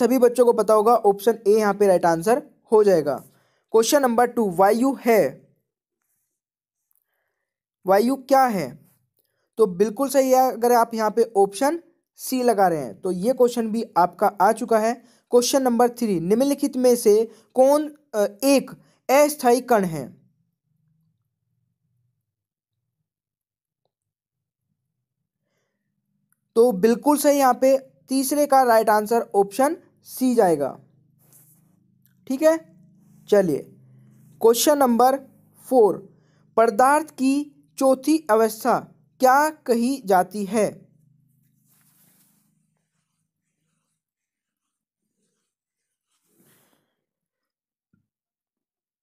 सभी बच्चों को पता होगा ऑप्शन ए यहाँ पे राइट आंसर हो जाएगा। क्वेश्चन नंबर 2, वायु है, वायु क्या है? तो बिल्कुल सही है, अगर आप यहाँ पे ऑप्शन सी लगा रहे हैं तो ये क्वेश्चन भी आपका आ चुका है। क्वेश्चन नंबर 3, निम्नलिखित में से कौन एक अस्थायी कण है? तो बिल्कुल सही, यहाँ पे तीसरे का राइट आंसर ऑप्शन सी जाएगा। ठीक है, चलिए क्वेश्चन नंबर 4, पदार्थ की चौथी अवस्था क्या कही जाती है?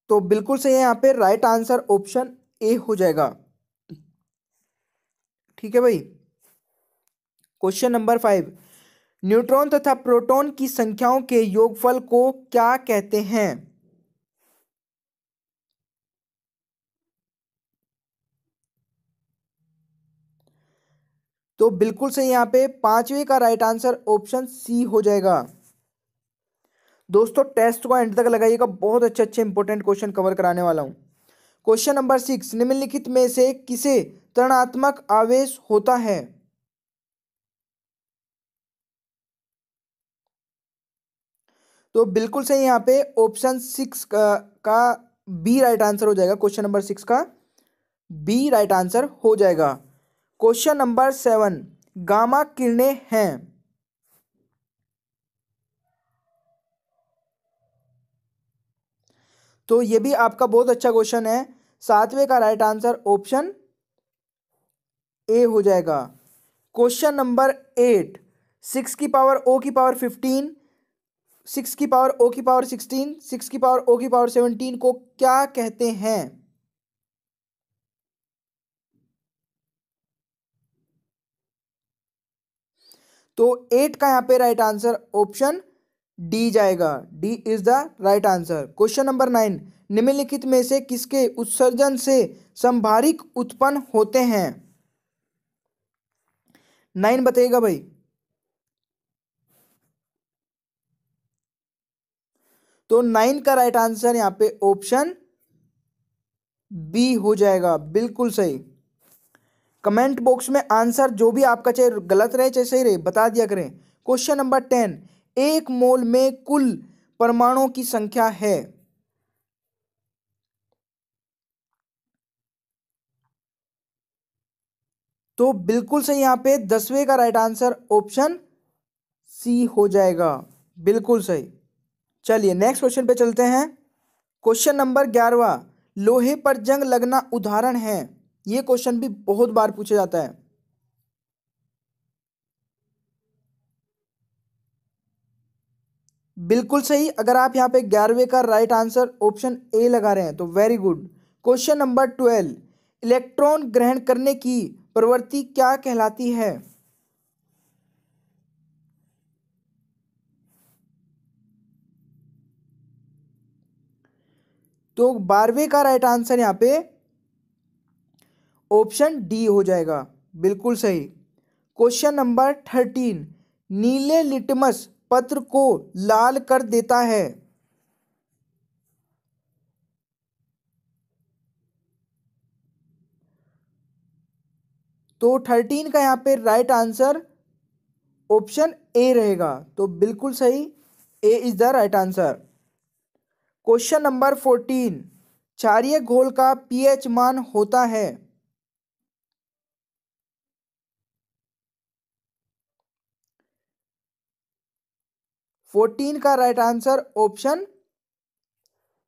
तो बिल्कुल सही है, यहाँ पे राइट आंसर ऑप्शन ए हो जाएगा। ठीक है भाई। क्वेश्चन नंबर 5, न्यूट्रॉन तथा प्रोटॉन की संख्याओं के योगफल को क्या कहते हैं? तो बिल्कुल सही, यहाँ पे पांचवे का राइट आंसर ऑप्शन सी हो जाएगा। दोस्तों टेस्ट को एंड तक लगाइएगा, बहुत अच्छे अच्छे इंपॉर्टेंट क्वेश्चन कवर कराने वाला हूं। क्वेश्चन नंबर 6, निम्नलिखित में से किसे ऋणात्मक आवेश होता है? तो बिल्कुल सही, यहाँ पे ऑप्शन 6 का बी राइट आंसर हो जाएगा। क्वेश्चन नंबर 6 का बी राइट आंसर हो जाएगा। क्वेश्चन नंबर 7, गामा किरणें हैं। तो ये भी आपका बहुत अच्छा क्वेश्चन है। सातवें का राइट आंसर ऑप्शन ए हो जाएगा। क्वेश्चन नंबर 8, 6 की पावर ओ की पावर 15, 6 की पावर ओ की पावर 16, 6 की पावर ओ की पावर 17 को क्या कहते हैं? तो 8 का यहाँ पे राइट आंसर ऑप्शन डी जाएगा। D is the right answer. Question number 9, निम्नलिखित में से किसके उत्सर्जन से संभारिक उत्पन्न होते हैं? 9 बताइएगा भाई। तो 9 का राइट आंसर यहाँ पे ऑप्शन बी हो जाएगा, बिल्कुल सही। कमेंट बॉक्स में आंसर जो भी आपका, चाहे गलत रहे चाहे सही रहे, बता दिया करें। क्वेश्चन नंबर 10, एक मोल में कुल परमाणुओं की संख्या है? तो बिल्कुल सही, यहाँ पे 10वें का राइट आंसर ऑप्शन सी हो जाएगा, बिल्कुल सही। चलिए नेक्स्ट क्वेश्चन पे चलते हैं। क्वेश्चन नंबर 11, लोहे पर जंग लगना उदाहरण है। ये क्वेश्चन भी बहुत बार पूछा जाता है। बिल्कुल सही, अगर आप यहाँ पे 11वें का राइट आंसर ऑप्शन ए लगा रहे हैं तो very good. Question number 12, electron ग्रहण करने की प्रवृत्ति क्या कहलाती है? तो 12वें का राइट आंसर यहाँ पे ऑप्शन डी हो जाएगा, बिल्कुल सही। क्वेश्चन नंबर 13, नीले लिटमस पत्र को लाल कर देता है। तो 13 का यहाँ पे राइट आंसर ऑप्शन ए रहेगा, तो बिल्कुल सही, A is the right answer. Question number 14, क्षारीय घोल का पीएच मान होता है? 14 का राइट आंसर ऑप्शन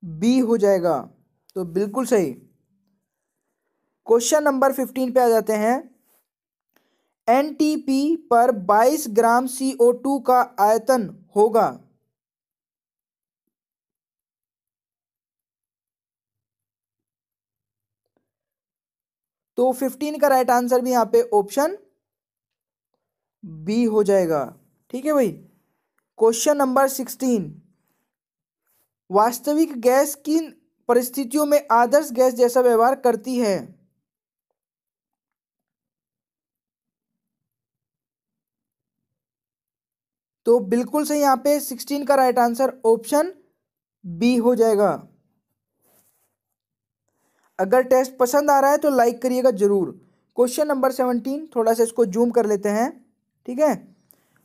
बी हो जाएगा, तो बिल्कुल सही। क्वेश्चन नंबर 15 पे आ जाते हैं। एनटीपी पर 22 ग्राम CO2 का आयतन होगा। तो 15 का राइट आंसर भी यहाँ पे ऑप्शन बी हो जाएगा। ठीक है भाई। क्वेश्चन नंबर 16, वास्तविक गैस किन परिस्थितियों में आदर्श गैस जैसा व्यवहार करती है? तो बिल्कुल सही यहाँ पे 16 का राइट आंसर ऑप्शन बी हो जाएगा। अगर टेस्ट पसंद आ रहा है तो लाइक करिएगा जरूर। क्वेश्चन नंबर 17, थोड़ा सा इसको जूम कर लेते हैं, ठीक है।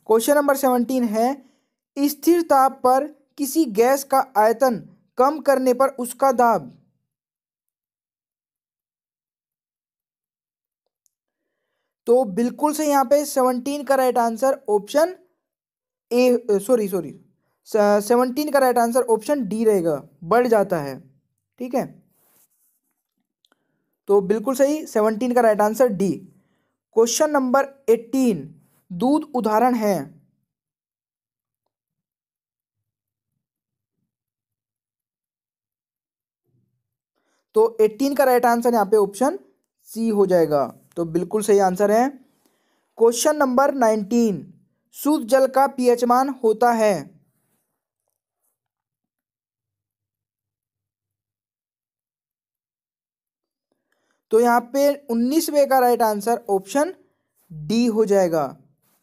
क्वेश्चन नंबर 17 है, स्थिर ताप पर किसी गैस का आयतन कम करने पर उसका दाब। तो बिल्कुल से यहाँ पे 17 का right answer option A, sorry sorry, 17 का राइट आंसर ऑप्शन डी रहेगा, बढ़ जाता है, ठीक है। तो बिल्कुल सही 17 का right answer D. Question number 18, दूध उदाहरण है। तो 18 का राइट आंसर यहाँ पे ऑप्शन सी हो जाएगा, तो बिल्कुल सही आंसर है। क्वेश्चन नंबर 19, शुद्ध जल का पीएच मान होता है। तो यहाँ पे 19वें का राइट आंसर ऑप्शन डी हो जाएगा,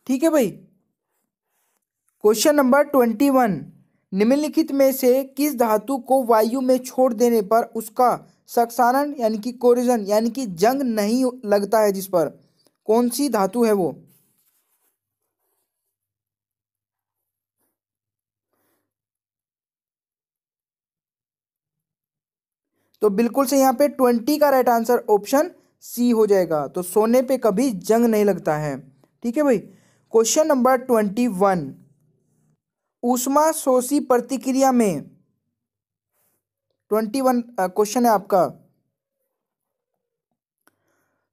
ठीक है भाई। क्वेश्चन नंबर 21, निम्नलिखित में से किस धातु को वायु में छोड़ देने पर उसका संक्षारण यानी कि कोरिजन यानी कि जंग नहीं लगता है, जिस पर कौन सी धातु है वो। तो बिल्कुल से यहाँ पे 20 का राइट आंसर ऑप्शन सी हो जाएगा, तो सोने पे कभी जंग नहीं लगता है, ठीक है भाई। क्वेश्चन नंबर 21, ऊष्मा शोषी प्रतिक्रिया में, 21 क्वेश्चन है आपका।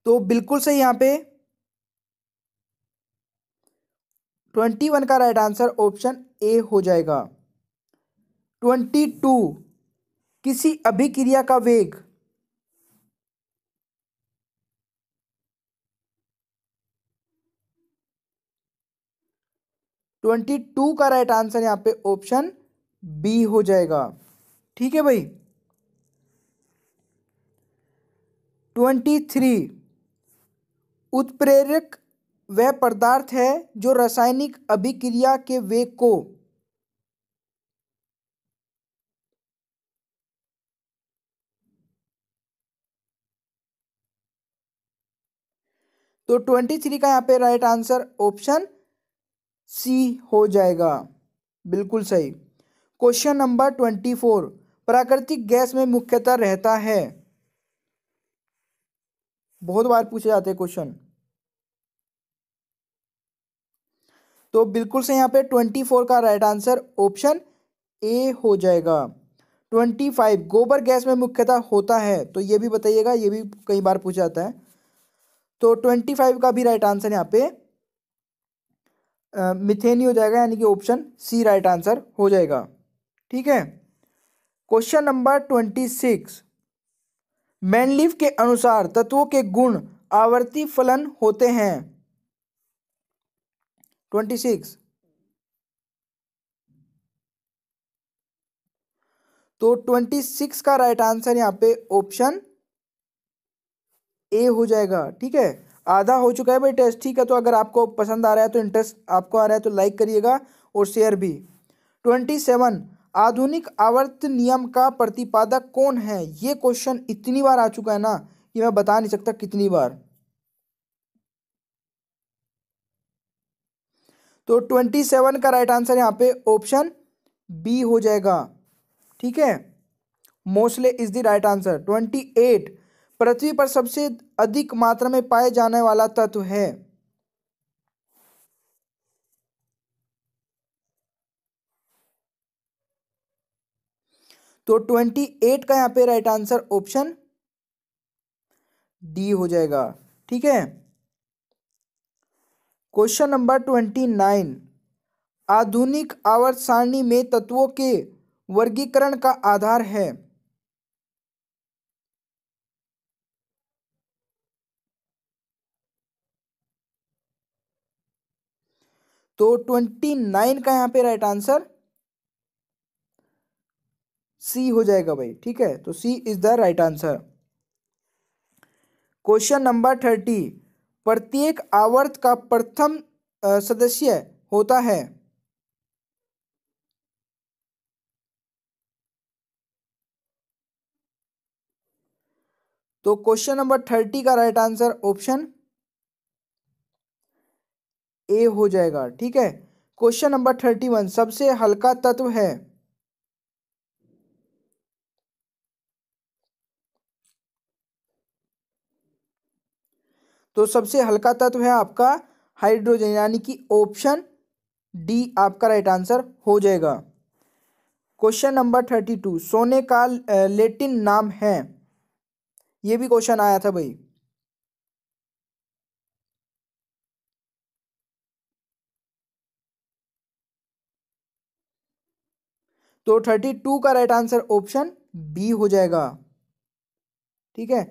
तो बिल्कुल सही यहाँ पे 21 का राइट आंसर ऑप्शन ए हो जाएगा। 22, किसी अभिक्रिया का वेग। 22 का राइट आंसर यहाँ पे ऑप्शन बी हो जाएगा, ठीक है भाई। 23, उत्प्रेरक वह पदार्थ है जो रासायनिक अभिक्रिया के वेग को। तो 23 का यहाँ पे राइट आंसर ऑप्शन सी हो जाएगा, बिल्कुल सही। क्वेश्चन नंबर 24, प्राकृतिक गैस में मुख्यतः रहता है। बहुत बार पूछे जाते हैं क्वेश्चन। तो बिल्कुल से यहाँ पे 24 का राइट आंसर ऑप्शन ए हो जाएगा। 25, गोबर गैस में मुख्यतः होता है, तो ये भी बताइएगा, ये भी कई बार पूछा जाता है। तो 25 का भी राइट आंसर यहाँ पे मिथेन ही हो जाएगा, यानी कि ऑप्शन सी राइट आंसर हो जाएगा, ठीक है। क्वेश्चन नंबर 26, मैनलीफ के अनुसार तत्वों के गुण आवर्ती फलन होते हैं। 26, तो 26 का राइट आंसर यहाँ पे ऑप्शन ए हो जाएगा, ठीक है। आधा हो चुका है भाई टेस्ट, ठीक है। तो अगर आपको पसंद आ रहा है तो इंटरेस्ट आपको आ रहा है तो लाइक करिएगा और शेयर भी। 27, आधुनिक आवर्त नियम का प्रतिपादक कौन है। ये क्वेश्चन इतनी बार आ चुका है ना कि मैं बता नहीं सकता कितनी बार। तो 27 का राइट आंसर यहाँ पे ऑप्शन बी हो जाएगा, ठीक है। Moseley is the right answer. 28, पृथ्वी पर सबसे अधिक मात्रा में पाए जाने वाला तत्व है। तो 28 का यहाँ पे राइट आंसर ऑप्शन डी हो जाएगा, ठीक है। क्वेश्चन नंबर 29, आधुनिक आवर्त सारणी में तत्वों के वर्गीकरण का आधार है। तो 29 का यहाँ पे राइट आंसर सी हो जाएगा भाई, ठीक है। तो C is the right answer. Question number 30, प्रत्येक आवर्त का प्रथम सदस्य होता है। तो क्वेश्चन नंबर 30 का राइट आंसर ऑप्शन ए हो जाएगा। ठीक है। क्वेश्चन नंबर 31 सबसे हल्का तत्व है। तो सबसे हल्का तत्व है आपका हाइड्रोजन, यानी कि ऑप्शन डी आपका राइट आंसर हो जाएगा। क्वेश्चन नंबर 32 सोने का लैटिन नाम है। ये भी क्वेश्चन आया था भाई। तो 32 का राइट आंसर ऑप्शन बी हो जाएगा। ठीक है।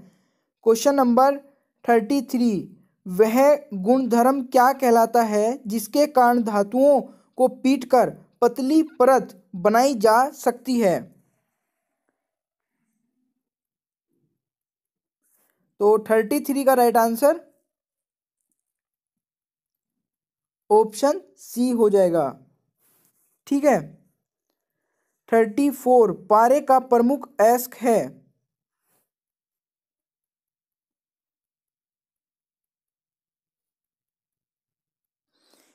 क्वेश्चन नंबर 33 वह गुणधर्म क्या कहलाता है जिसके कारण धातुओं को पीटकर पतली परत बनाई जा सकती है। तो 33 का राइट आंसर ऑप्शन सी हो जाएगा। ठीक है। 34 पारे का प्रमुख अयस्क है।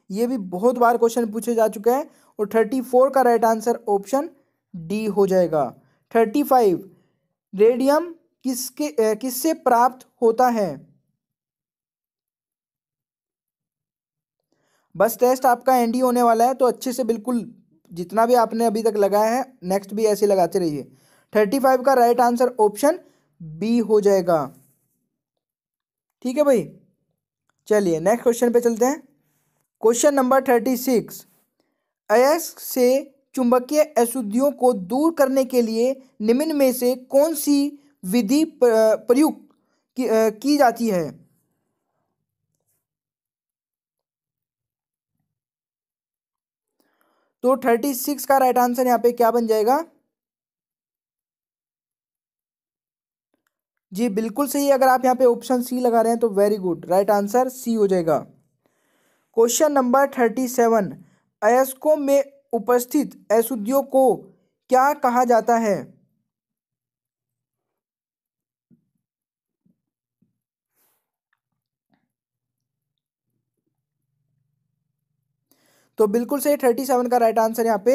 ये भी बहुत बार क्वेश्चन पूछे जा चुके हैं। और 34 का राइट आंसर ऑप्शन डी हो जाएगा। 35 रेडियम किससे प्राप्त होता है। बस टेस्ट आपका एंड ही होने वाला है, तो अच्छे से बिल्कुल जितना भी आपने अभी तक लगाया है नेक्स्ट भी ऐसे लगाते रहिए। 35 का राइट आंसर ऑप्शन बी हो जाएगा। ठीक है भाई। चलिए नेक्स्ट क्वेश्चन पे चलते हैं। क्वेश्चन नंबर 36 अयस्क से चुंबकीय अशुद्धियों को दूर करने के लिए निम्न में से कौन सी विधि प्रयुक्त की जाती है। तो 36 का राइट आंसर यहाँ पे क्या बन जाएगा। जी बिल्कुल सही। अगर आप यहाँ पे ऑप्शन सी लगा रहे हैं तो very good, right answer C हो जाएगा। क्वेश्चन नंबर 37 अयस्कों में उपस्थित अशुद्धियों को क्या कहा जाता है। तो बिल्कुल सही, 37 का राइट आंसर यहाँ पे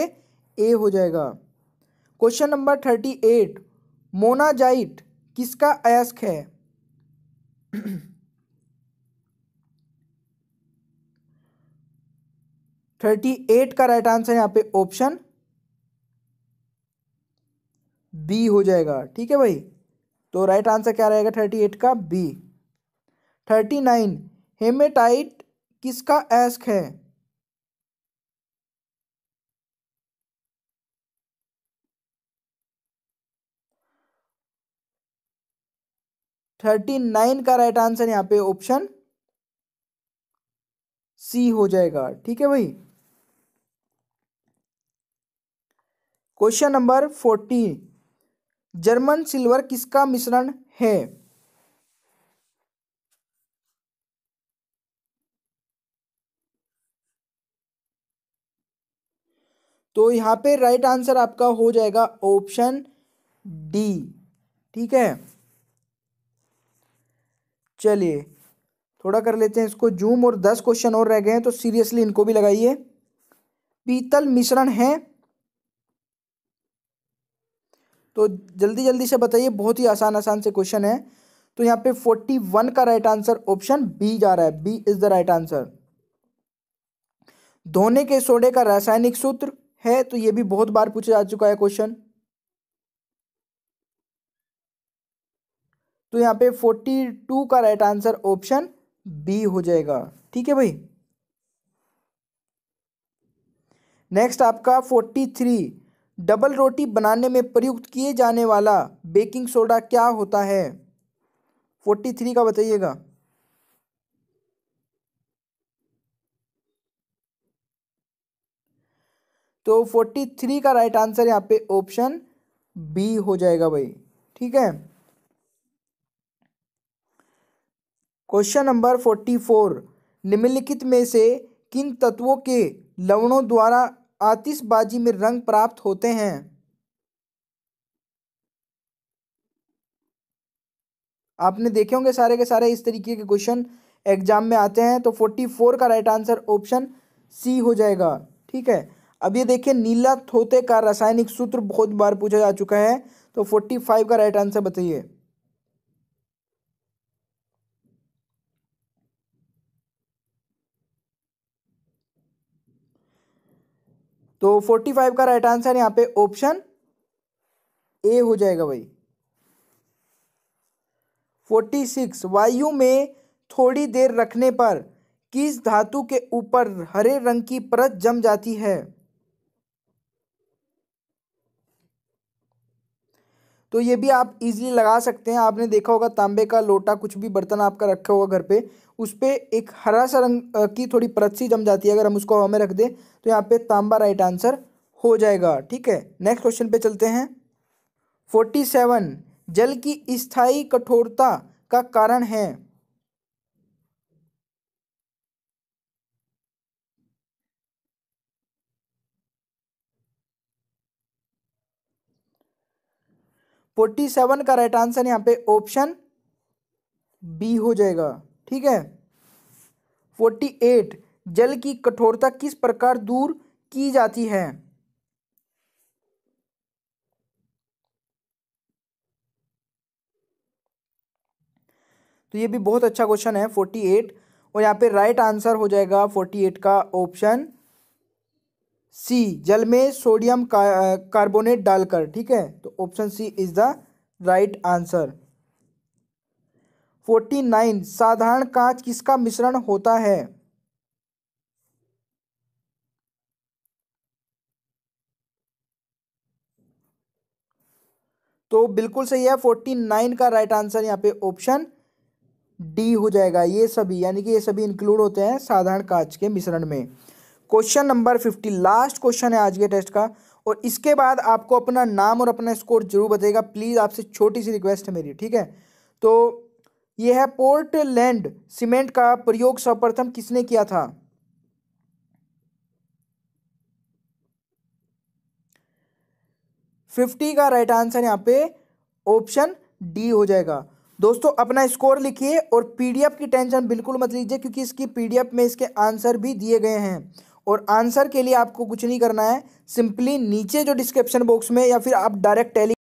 ए हो जाएगा। क्वेश्चन नंबर 38 मोनाजाइट किसका अयस्क है। 38 का राइट आंसर यहाँ पे ऑप्शन बी हो जाएगा। ठीक है भाई। तो राइट आंसर क्या रहेगा 38 का बी। 39 हेमेटाइट किसका अयस्क है। 39 का राइट आंसर यहाँ पे ऑप्शन सी हो जाएगा। ठीक है भाई। क्वेश्चन नंबर 40 जर्मन सिल्वर किसका मिश्रण है। तो यहाँ पे राइट आंसर आपका हो जाएगा ऑप्शन डी। ठीक है। चलिए थोड़ा कर लेते हैं इसको जूम, और 10 क्वेश्चन और रह गए हैं, तो सीरियसली इनको भी लगाइए। पीतल मिश्रण है। तो जल्दी जल्दी से बताइए, बहुत ही आसान आसान से क्वेश्चन है। तो यहाँ पे 41 का राइट आंसर ऑप्शन बी जा रहा है। B is the right answer. धोने के सोडे का रासायनिक सूत्र है। तो ये भी बहुत बार पूछा जा चुका है क्वेश्चन। तो यहाँ पे 42 का राइट आंसर ऑप्शन बी हो जाएगा। ठीक है भाई। नेक्स्ट आपका 43 डबल रोटी बनाने में प्रयुक्त किए जाने वाला बेकिंग सोडा क्या होता है। 43 का बताइएगा। तो 43 का राइट आंसर यहाँ पे ऑप्शन बी हो जाएगा भाई। ठीक है। क्वेश्चन नंबर 44 निम्नलिखित में से किन तत्वों के लवणों द्वारा आतिशबाजी में रंग प्राप्त होते हैं। आपने देखे होंगे सारे के सारे इस तरीके के क्वेश्चन एग्जाम में आते हैं। तो 44 का राइट आंसर ऑप्शन सी हो जाएगा। ठीक है, अब ये देखिए नीला थोते का रासायनिक सूत्र बहुत बार पूछा जा चुका है। तो 45 का राइट आंसर बताइए। तो 45 का राइट आंसर यहाँ पे ऑप्शन ए हो जाएगा भाई। 46 वायु में थोड़ी देर रखने पर किस धातु के ऊपर हरे रंग की परत जम जाती है? तो ये भी आप इजीली लगा सकते हैं। आपने देखा होगा तांबे का लोटा, कुछ भी बर्तन आपका रखा होगा घर पे, उस पे एक हरा सा रंग की थोड़ी परत सी जम जाती है। अगर हम उसको हवा में रख दें तो यहाँ पे तांबा राइट आंसर हो जाएगा। ठीक है, नेक्स्ट क्वेश्चन पे चलते हैं। 47 जल की स्थायी कठोरता का कारण है? फोर्टी सेवन का राइट आंसर यहाँ पे ऑप्शन बी हो जाएगा। ठीक है, 48 जल की कठोरता किस प्रकार दूर की जाती है? तो ये भी बहुत अच्छा क्वेश्चन है 48, और यहाँ पे राइट आंसर हो जाएगा 48 का ऑप्शन सी, जल में सोडियम कार्बोनेट डालकर। ठीक है, तो option C is the right answer. 49 साधारण कांच किसका मिश्रण होता है? तो बिल्कुल सही है, 49 का राइट आंसर यहाँ पे ऑप्शन डी हो जाएगा। ये सभी यानी कि ये सभी इंक्लूड होते हैं साधारण कांच के मिश्रण में। क्वेश्चन नंबर 50 लास्ट क्वेश्चन है आज के टेस्ट का, और इसके बाद आपको अपना नाम और अपना स्कोर जरूर बताइएगा। प्लीज़ आपसे छोटी सी रिक्वेस्ट है मेरी। ठीक है, तो ये है पोर्टलैंड सीमेंट का प्रयोग सर्वप्रथम किसने किया था? फिफ्टी का राइट आंसर यहाँ पे ऑप्शन डी हो जाएगा। दोस्तों अपना स्कोर लिखिए, और पीडीएफ की टेंशन बिल्कुल मत लीजिए, क्योंकि इसकी पीडीएफ में इसके आंसर भी दिए गए हैं। और आंसर के लिए आपको कुछ नहीं करना है, सिंपली नीचे जो डिस्क्रिप्शन बॉक्स में या फिर आप डायरेक्ट टेली